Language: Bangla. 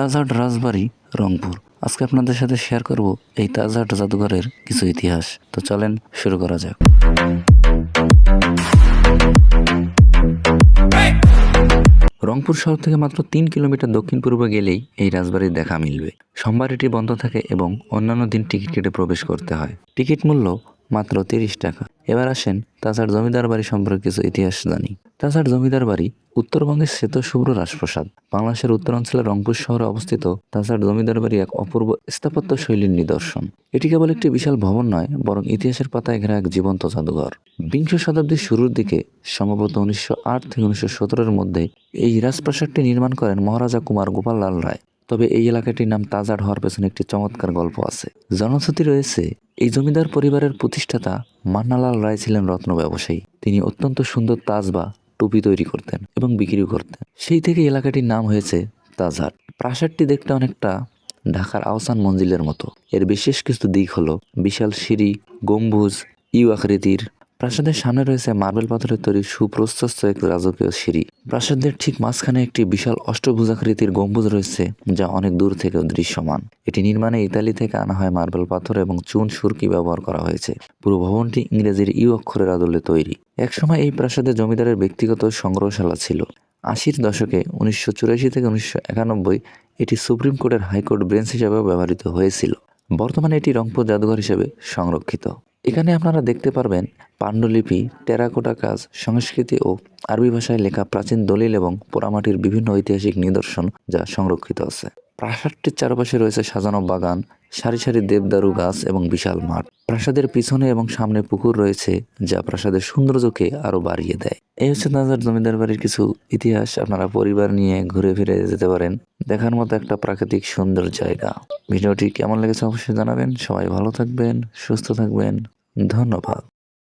তাজহাট রাজবাড়ি, রংপুর। আজকে আপনাদের সাথে শেয়ার করব এই তাজহাট জাদুঘরের কিছু ইতিহাস। তো চলেন শুরু করা যাক। রংপুর শহর থেকে মাত্র 3 কিলোমিটার দক্ষিণ পূর্বে গেলেই এই রাজবাড়ির দেখা মিলবে। সোমবার এটি বন্ধ থাকে এবং অন্যান্য দিন টিকিট কেটে প্রবেশ করতে হয়। টিকিট মূল্য মাত্র 30 টাকা। এবার আসেন তাজহাট জমিদার বাড়ি সম্পর্কে কিছু ইতিহাস জানি। তাজহাট জমিদার বাড়ি উত্তরবঙ্গের শ্বেতশুভ্র রাজপ্রাসাদ। বাংলাদেশের উত্তরাঞ্চলের রংপুর শহরে অবস্থিত তাজহাট জমিদার বাড়ি এক অপূর্ব স্থাপত্য শৈলীর নিদর্শন। এটি কেবল একটি বিশাল ভবন নয়, বরং ইতিহাসের পাতায় ঘেরা এক জীবন্ত জাদুঘর। বিংশ শতাব্দীর শুরুর দিকে, সম্ভবত 1908 থেকে 1917-এর মধ্যে এই রাজপ্রাসাদটি নির্মাণ করেন মহারাজা কুমার গোপাল লাল রায়। তবে এই এলাকাটির নাম তাজহাট হওয়ার পেছনে একটি চমৎকার গল্প আছে। জনশ্রুতি রয়েছে, এই জমিদার পরিবারের প্রতিষ্ঠাতা মান্নালাল রায় ছিলেন রত্ন ব্যবসায়ী। তিনি অত্যন্ত সুন্দর তাজ বা টুপি তৈরি করতেন এবং বিক্রি করতেন। সেই থেকে এলাকাটির নাম হয়েছে তাজহাট। প্রাসাদটি দেখতে অনেকটা ঢাকার আহসান মঞ্জিলের মতো। এর বিশেষ কিছু দিক হলো বিশাল সিঁড়ি, গম্বুজ, ইউ আকৃতির। প্রাসাদের সামনে রয়েছে মার্বেল পাথরের তৈরি সুপ্রশস্ত এক রাজকীয় সিঁড়ি। প্রাসাদের ঠিক মাঝখানে একটি বিশাল অষ্টভুজাকৃতির গম্বুজ রয়েছে, যা অনেক দূর থেকেও দৃশ্যমান। এটি নির্মাণে ইতালি থেকে আনা হয় মার্বেল পাথর এবং চুন সুরকি ব্যবহার করা হয়েছে। পুরো ভবনটি ইংরেজির ইউ অক্ষরের আদলে তৈরি। একসময় এই প্রাসাদে জমিদারের ব্যক্তিগত সংগ্রহশালা ছিল। 80-র দশকে 1984 থেকে 1991 এটি সুপ্রিম কোর্টের হাইকোর্ট বেঞ্চ হিসেবেও ব্যবহৃত হয়েছিল। বর্তমানে এটি রংপুর জাদুঘর হিসেবে সংরক্ষিত। এখানে আপনারা দেখতে পারবেন পাণ্ডুলিপি, টেরাকোটা কাজ, সংস্কৃতি ও আরবি ভাষায় লেখা প্রাচীন দলিল এবং পোড়ামাটির বিভিন্ন ঐতিহাসিক নিদর্শন যা সংরক্ষিত আছে। প্রাসাদটির চারপাশে রয়েছে সাজানো বাগান, সারি সারি দেবদারু গাছ এবং বিশাল মাঠ। প্রাসাদের পিছনে এবং সামনে পুকুর রয়েছে, যা প্রাসাদের সৌন্দর্যকে আরো বাড়িয়ে দেয়। এই হচ্ছে তাজহাট জমিদার বাড়ির কিছু ইতিহাস। আপনারা পরিবার নিয়ে ঘুরে ফিরে যেতে পারেন। দেখার মতো একটা প্রাকৃতিক সুন্দর জায়গা। ভিডিওটি কেমন লেগেছে অবশ্যই জানাবেন। সবাই ভালো থাকবেন, সুস্থ থাকবেন। ধন্যবাদ।